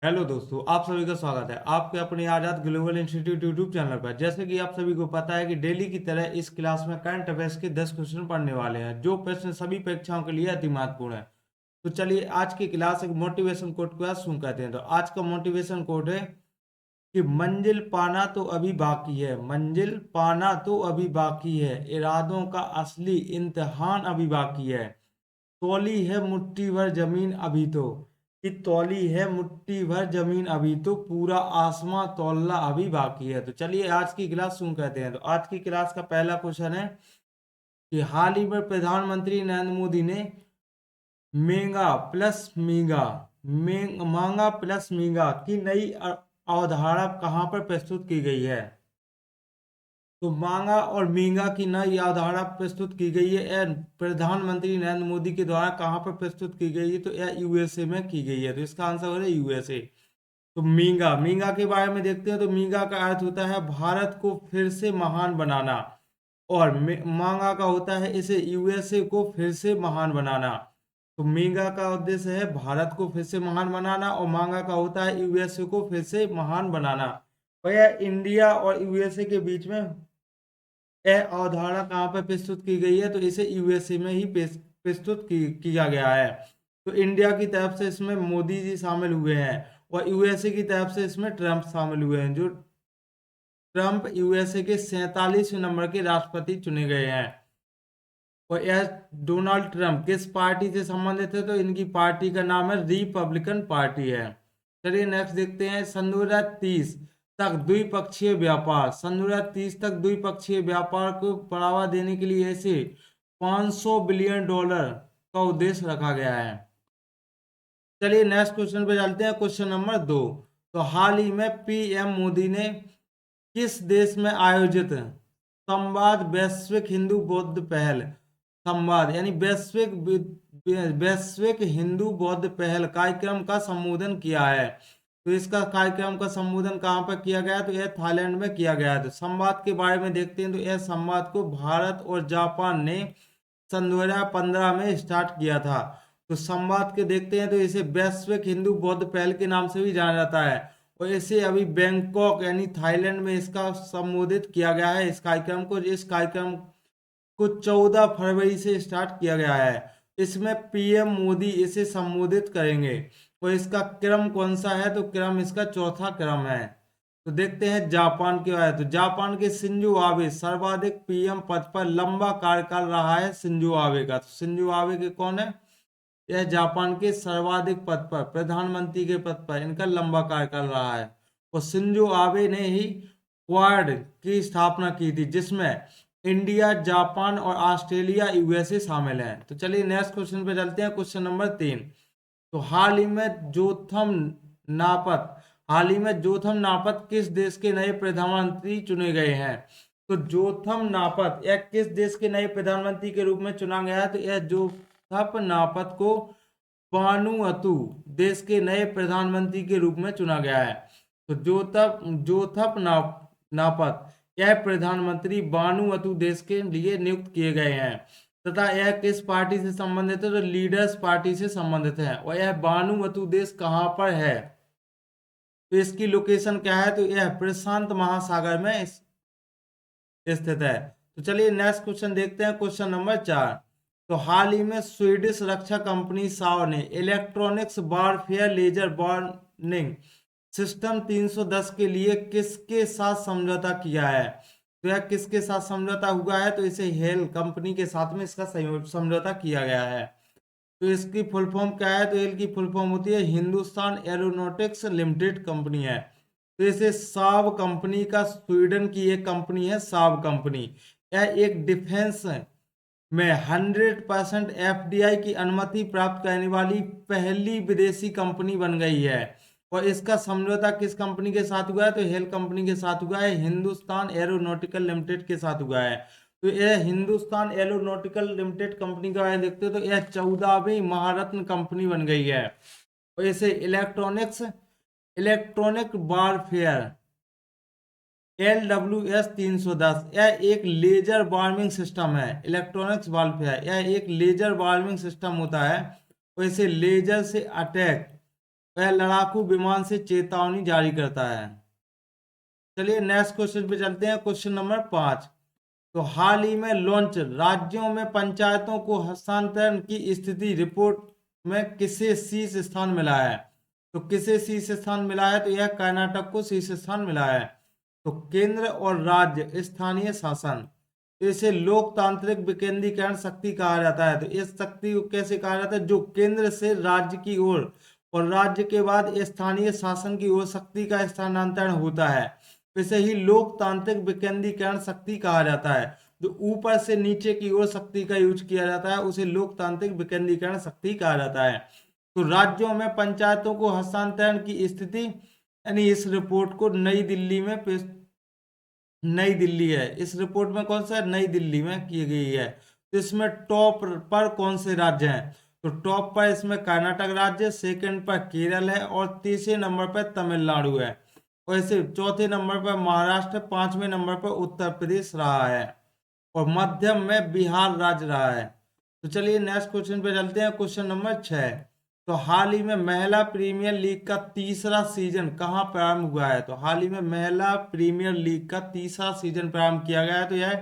Hello दोस्तों, आप सभी का स्वागत है आपके अपने आजाद ग्लोबल इंस्टीट्यूट यूट्यूब चैनल पर। जैसे कि आप सभी को पता है कि डेली की तरह इस क्लास में करंट अफेयर्स के 10 क्वेश्चन पढ़ने वाले हैं, जो प्रश्न सभी परीक्षाओं के लिए अति महत्वपूर्ण है। तो चलिए आज की क्लास एक मोटिवेशन कोट के बाद शुरू करते हैं। तो आज का मोटिवेशन कोट है कि मंजिल पाना तो अभी बाकी है, मंजिल पाना तो अभी बाकी है, इरादों का असली इम्तिहान अभी बाकी है। तौली है मुट्ठी भर जमीन अभी तो, कि तौली है मुट्ठी भर जमीन अभी तो, पूरा आसमां तौलना अभी बाकी है। तो चलिए आज की क्लास शुरू करते हैं। तो आज की क्लास का पहला क्वेश्चन है कि हाल ही में प्रधानमंत्री नरेंद्र मोदी ने मेगा प्लस मीगा मांगा प्लस मीगा की नई अवधारणा कहाँ पर प्रस्तुत की गई है। तो मांगा और मीगा की नई अवधारणा प्रस्तुत की गई है, यह प्रधानमंत्री नरेंद्र मोदी के द्वारा कहाँ पर प्रस्तुत की गई है। तो यह यूएसए में की गई है। तो इसका आंसर हो रहा है यूएसए। तो मीगा मीगा के बारे में देखते हैं। तो मीगा का अर्थ होता है भारत को फिर से महान बनाना, और मांगा का होता है इसे यूएसए को फिर से महान बनाना। तो मीगा का उद्देश्य है भारत को फिर से महान बनाना, और मांगा का होता है यूएसए को फिर से महान बनाना। और यह इंडिया और यूएसए के बीच में यह अवधारणा कहाँ पर प्रस्तुत की गई है। तो इसे यूएसए में ही प्रस्तुत किया गया है। तो इंडिया की तरफ से इसमें मोदी जी शामिल हुए हैं, और यूएसए की तरफ से इसमें ट्रंप शामिल हुए हैं। जो ट्रंप यूएसए के 47वें नंबर के राष्ट्रपति चुने गए हैं। और यह डोनाल्ड ट्रंप किस पार्टी से संबंधित है। तो इनकी पार्टी का नाम है रिपब्लिकन पार्टी है। चलिए नेक्स्ट देखते हैं। सन 2030 तक द्विपक्षीय व्यापार, सन 2030 तक द्विपक्षीय व्यापार को बढ़ावा देने के लिए ऐसे $500 बिलियन का उद्देश्य रखा गया है। चलिए नेक्स्ट क्वेश्चन पे चलते हैं। Question number 2। तो हाल ही में पीएम मोदी ने किस देश में आयोजित संवाद वैश्विक हिंदू बौद्ध पहल, संवाद यानी वैश्विक हिंदू बौद्ध पहल कार्यक्रम का संबोधन किया है। तो इसका कार्यक्रम का संबोधन कहाँ पर किया गया। तो यह थाईलैंड में किया गया है। तो संवाद के बारे में देखते हैं। तो यह संवाद को भारत और जापान ने सन 2015 में स्टार्ट किया था। तो संवाद के देखते हैं। तो इसे वैश्विक हिंदू बौद्ध पहल के नाम से भी जाना जाता है, और इसे अभी बैंकॉक यानी थाईलैंड में इसका संबोधित किया गया है। इस कार्यक्रम को, इस कार्यक्रम को 14 फरवरी से स्टार्ट किया गया है। इसमें पीएम मोदी इसे संबोधित करेंगे। और इसका क्रम कौन सा है। तो क्रम इसका चौथा क्रम है। तो देखते हैं जापान के बारे। तो जापान के शिंजो आबे सर्वाधिक पीएम पद पर लंबा कार्यकाल रहा है शिंजो आबे का। तो शिंजो आबे के कौन है। यह जापान के सर्वाधिक पद पर, प्रधानमंत्री के पद पर इनका लंबा कार्यकाल रहा है। और शिंजो आबे ने ही क्वाड की स्थापना की थी, जिसमें इंडिया, जापान और ऑस्ट्रेलिया, यूएसए शामिल हैं। तो चलिए नेक्स्ट क्वेश्चन पे चलते हैं। Question number 3। तो हाल ही में जोथम नापत किस देश के नए प्रधानमंत्री चुने गए हैं। तो जोथम नापत यह किस देश के नए प्रधानमंत्री के रूप में चुना गया है। तो यह जोथप नापत को वानुअतु देश के नए प्रधानमंत्री के रूप में चुना गया है। तो नापत यह प्रधानमंत्री वानुअतु देश के लिए नियुक्त किए गए हैं, तथा यह किस पार्टी से संबंधित है। तो लीडर्स पार्टी से संबंधित है। और यह वानुअतु देश कहाँ पर है। तो इसकी लोकेशन क्या है। तो यह प्रशांत महासागर में स्थित है। तो चलिए नेक्स्ट क्वेश्चन देखते हैं। Question number 4। तो हाल ही में स्वीडिश रक्षा कंपनी साव ने electronics warfare laser warning system 310 के लिए किसके साथ समझौता किया है। तो यह किसके साथ समझौता हुआ है। तो इसे हेल कंपनी के साथ में इसका समझौता किया गया है। तो इसकी फुल फॉर्म क्या है। तो इनकी फुल फॉर्म होती है हिंदुस्तान एरोनॉटिक्स लिमिटेड कंपनी है। तो इसे साब कंपनी का, स्वीडन की एक कंपनी है साब कंपनी। यह एक डिफेंस में 100% एफडीआई की अनुमति प्राप्त करने वाली पहली विदेशी कंपनी बन गई है। और इसका समझौता किस कंपनी के साथ हुआ है। तो हेल कंपनी के साथ हुआ है, हिंदुस्तान एरोनॉटिकल लिमिटेड के साथ हुआ है। तो यह हिंदुस्तान एरोनॉटिकल लिमिटेड कंपनी का बारे में देखते हो। तो यह 14वीं महारत्न कंपनी बन गई है। और इसे इलेक्ट्रॉनिक वारफेयर LWS 310 यह एक लेजर वार्मिंग सिस्टम है। इलेक्ट्रॉनिक्स वारफेयर यह एक लेजर वार्मिंग सिस्टम होता है, और इसे लेजर से अटैक वह लड़ाकू विमान से चेतावनी जारी करता है। चलिए नेक्स्ट क्वेश्चन पे चलते हैं, क्वेश्चन नंबर 5। तो हाल ही में लॉन्च राज्यों में पंचायतों को हस्तांतरण की स्थिति रिपोर्ट में किसे शीर्ष स्थान मिला है? तो किसे शीर्ष स्थान मिला है? तो यह कर्नाटक को शीर्ष स्थान मिला है। तो केंद्र और राज्य स्थानीय शासन, तो इसे लोकतांत्रिक विकेंद्रीकरण शक्ति कहा जाता है। तो इस शक्ति को कैसे कहा जाता है? जो केंद्र से राज्य की ओर और राज्य के बाद स्थानीय शासन की ओर शक्ति का स्थानांतरण होता है, इसे ही लोकतांत्रिक विकेंद्रीकरण शक्ति कहा जाता है। जो ऊपर से नीचे की ओर शक्ति का यूज किया जाता है उसे लोकतांत्रिक विकेंद्रीकरण शक्ति कहा जाता है। तो राज्यों में पंचायतों को हस्तांतरण की स्थिति यानी इस रिपोर्ट को नई दिल्ली में नई दिल्ली है, इस रिपोर्ट में कौन सा? नई दिल्ली में की गई है। तो इसमें टॉप पर कौन से राज्य हैं? तो टॉप पर इसमें कर्नाटक राज्य, सेकंड पर केरल है और तीसरे नंबर पर तमिलनाडु है। और इसे चौथे नंबर पर महाराष्ट्र, पांचवें नंबर पर उत्तर प्रदेश रहा है और मध्यम में बिहार राज्य रहा है। तो चलिए नेक्स्ट क्वेश्चन पे चलते हैं, क्वेश्चन नंबर 6। तो हाल ही में महिला प्रीमियर लीग का तीसरा सीजन कहाँ प्रारंभ हुआ है? तो हाल ही में महिला प्रीमियर लीग का तीसरा सीजन प्रारंभ किया गया है। तो यह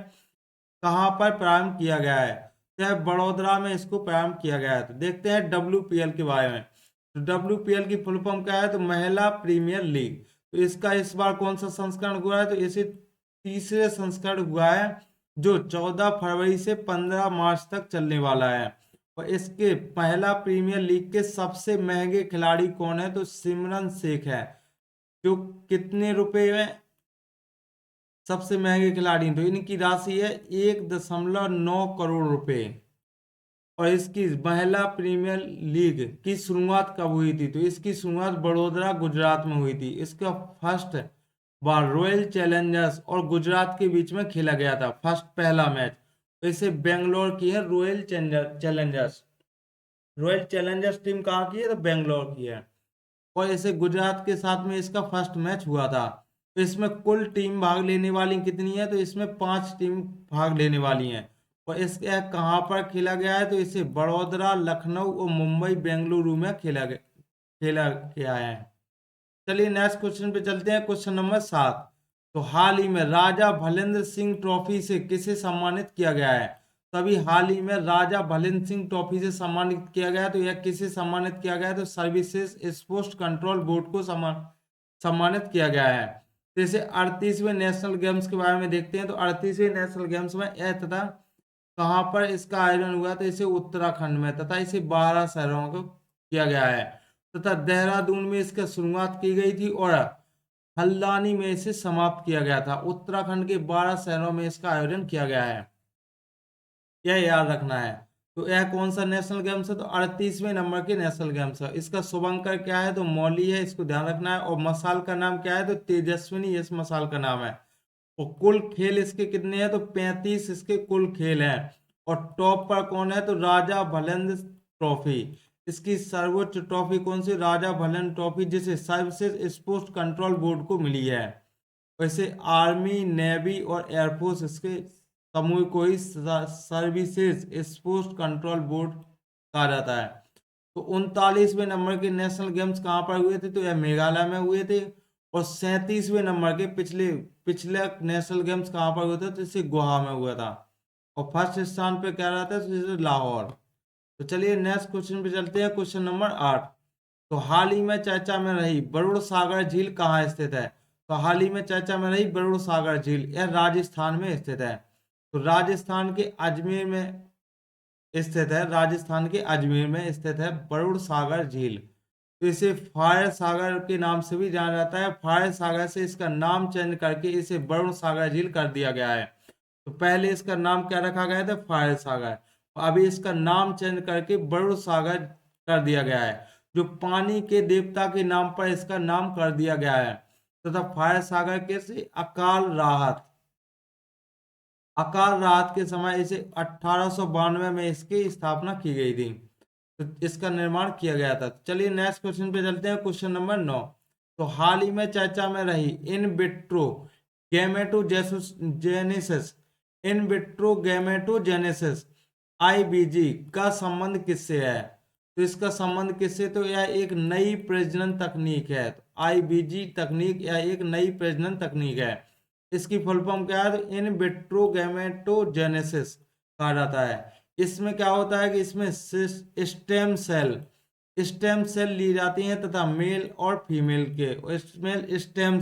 कहाँ पर प्रारंभ किया गया है? तो यह बड़ोदरा में इसको प्रारंभ किया गया है। तो देखते हैं WPL के बारे में। तो WPL की फुल फॉर्म क्या है? तो महिला प्रीमियर लीग। तो इसका इस बार कौन सा संस्करण हुआ है? तो इसे तीसरे संस्करण हुआ है जो 14 फरवरी से 15 मार्च तक चलने वाला है। और इसके पहला प्रीमियर लीग के सबसे महंगे खिलाड़ी कौन है? तो सिमरन शेख है, जो कितने रुपए में सबसे महंगे खिलाड़ी? तो इनकी राशि है 1.9 करोड़ रुपए। और इसकी महिला प्रीमियर लीग की शुरुआत कब हुई थी? तो इसकी शुरुआत बड़ोदरा गुजरात में हुई थी। इसका फर्स्ट बार रॉयल चैलेंजर्स और गुजरात के बीच में खेला गया था, फर्स्ट पहला मैच। तो इसे बेंगलोर की है royal Challengers. Royal Challengers team कहाँ की है? तो बेंगलोर की है। और इसे गुजरात के साथ में इसका फर्स्ट मैच हुआ था। तो इसमें कुल टीम भाग लेने वाली कितनी है? तो इसमें 5 टीम भाग लेने वाली हैं। और इसके कहाँ पर खेला गया है? तो इसे बड़ोदरा, लखनऊ और मुंबई, बेंगलुरु में खेला गया है। चलिए नेक्स्ट क्वेश्चन पे चलते हैं, क्वेश्चन नंबर 7। तो हाल ही में राजा भलेंद्र सिंह ट्रॉफी से किसे सम्मानित किया गया है? तभी हाल ही में राजा भलेंद्र सिंह ट्रॉफी से सम्मानित किया गया है। तो यह किसे सम्मानित किया गया है? तो सर्विसेज स्पोर्ट्स कंट्रोल बोर्ड को सम्मानित किया गया है। जैसे 38वें नेशनल गेम्स के बारे में देखते हैं। तो 38वें नेशनल गेम्स में यह तथा कहाँ पर इसका आयोजन हुआ? तो इसे उत्तराखंड में, तथा इसे 12 शहरों को किया गया है। तथा देहरादून में इसका शुरुआत की गई थी और हल्द्वानी में इसे समाप्त किया गया था। उत्तराखंड के 12 शहरों में इसका आयोजन किया गया है, यह याद रखना है। तो यह कौन सा नेशनल गेम्स है? तो 38वें नंबर के नेशनल गेम्स है। इसका शुभंकर क्या है? तो मौली है, इसको ध्यान रखना है। और मसाल का नाम क्या है? तो तेजस्विनी इस मसाल का नाम है। और कुल खेल इसके कितने हैं? तो 35 इसके कुल खेल हैं। और टॉप पर कौन है? तो राजा भलेंद्र ट्रॉफी। इसकी सर्वोच्च ट्रॉफी कौन सी? राजा भलेंद्र ट्रॉफी, जिसे सर्विसेज स्पोर्ट्स कंट्रोल बोर्ड को मिली है। वैसे आर्मी, नेवी और एयरफोर्स इसके समूह को ही सर्विसेज स्पोर्ट्स कंट्रोल बोर्ड कहा जाता है। तो 39वें नंबर के नेशनल गेम्स कहाँ पर हुए थे? तो यह मेघालय में हुए थे। और 37वें नंबर के पिछले पिछले नेशनल गेम्स कहाँ पर हुए थे? तो इसे गोवा में हुआ था। और फर्स्ट स्थान पे क्या रहता है? तो लाहौर। तो चलिए नेक्स्ट क्वेश्चन पे चलते हैं, क्वेश्चन नंबर 8। तो हाल ही में चर्चा में रही बरूड़ सागर झील कहाँ स्थित है? तो हाल ही में चर्चा में रही बरूड़ सागर झील, यह राजस्थान में स्थित है। तो राजस्थान के अजमेर में स्थित है, राजस्थान के अजमेर में स्थित है बरूड़ सागर झील। तो इसे फायर सागर के नाम से भी जाना जाता है। फायर सागर से इसका नाम चेंज करके इसे बरूड़ सागर झील कर दिया गया है। तो पहले इसका नाम क्या रखा गया था? फायर सागर। अभी इसका नाम चेंज करके बरूड़ सागर कर दिया गया है, जो पानी के देवता के नाम पर इसका नाम कर दिया गया है। तथा फायर सागर के से अकाल राहत के समय इसे 1892 में इसकी स्थापना की गई थी। तो इसका निर्माण किया गया था। चलिए नेक्स्ट क्वेश्चन पे चलते हैं, क्वेश्चन नंबर 9। तो हाल ही में चर्चा में रही इन विट्रो गैमेटोजेनेसिस IBG का संबंध किससे है? तो इसका संबंध किससे, तो यह एक नई प्रजनन तकनीक है। तो आईबीजी तकनीक यह एक नई प्रजनन तकनीक है। इसकी फुल फॉर्म क्या है, तो इन विट्रो गैमेटोजेनेसिस कहा जाता है। इसमें क्या होता है कि इसमें स्टेम सेल ली जाती हैं तथा मेल और फीमेल के, इसमें मेल स्टेम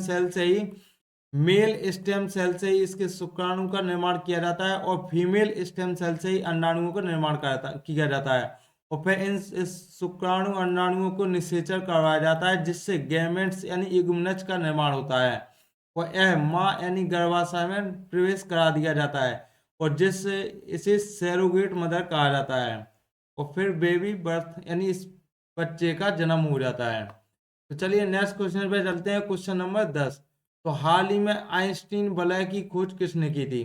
सेल से ही इसके शुक्राणु का निर्माण किया जाता है और फीमेल स्टेम सेल से ही अंडाणुओं का निर्माण किया जाता है। और फिर इस शुक्राणु अंडाणुओं को निषेचन करवाया जाता है, जिससे गैमेट्स यानी युग्मनज का निर्माण होता है और यह माँ यानी गर्भाशय में प्रवेश करा दिया जाता है और जिससे इसे सैरोगेट मदर कहा जाता है। और फिर बेबी बर्थ यानी इस बच्चे का जन्म हो जाता है। तो चलिए नेक्स्ट क्वेश्चन पे चलते हैं, क्वेश्चन नंबर 10। तो हाल ही में आइंस्टीन वलय की खोज किसने की थी,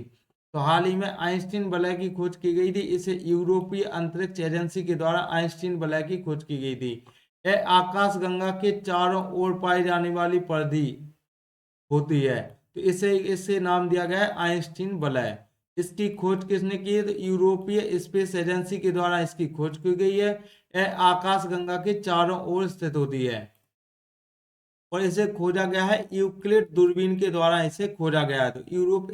तो हाल ही में आइंस्टीन वलय की खोज की गई थी। इसे यूरोपीय अंतरिक्ष एजेंसी के द्वारा आइंस्टीन वलय की खोज की गई थी। यह आकाशगंगा के चारों ओर पाई जाने वाली परिधि होती है, तो इसे नाम दिया गया है आइंस्टीन वलय। इसकी खोज किसने की है, तो यूरोपीय स्पेस एजेंसी के द्वारा इसकी खोज की गई है। यह आकाशगंगा के चारों ओर स्थित होती है और इसे खोजा गया है यूक्लिड दूरबीन के द्वारा, इसे खोजा गया है। तो यूरोप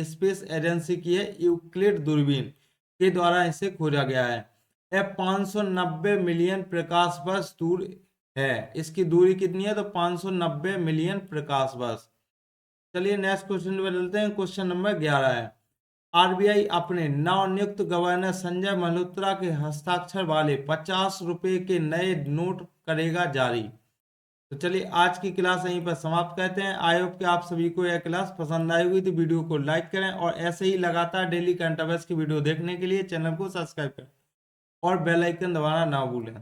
स्पेस एजेंसी की है यूक्लिड दूरबीन के द्वारा इसे खोजा गया है। यह 590 मिलियन प्रकाश वर्ष दूर है। इसकी दूरी कितनी है, तो 590 मिलियन प्रकाश वर्ष। चलिए नेक्स्ट क्वेश्चन पे चलते हैं, क्वेश्चन नंबर 11 है। आरबीआई अपने नवनियुक्त गवर्नर संजय मल्होत्रा के हस्ताक्षर वाले 50 रुपए के नए नोट करेगा जारी। तो चलिए आज की क्लास यहीं पर समाप्त करते हैं। आई होप कि आप सभी को यह क्लास पसंद आई होगी, तो वीडियो को लाइक करें और ऐसे ही लगातार डेली करंट अफेयर्स की वीडियो देखने के लिए चैनल को सब्सक्राइब करें और बेल आइकन दबाना ना भूलें।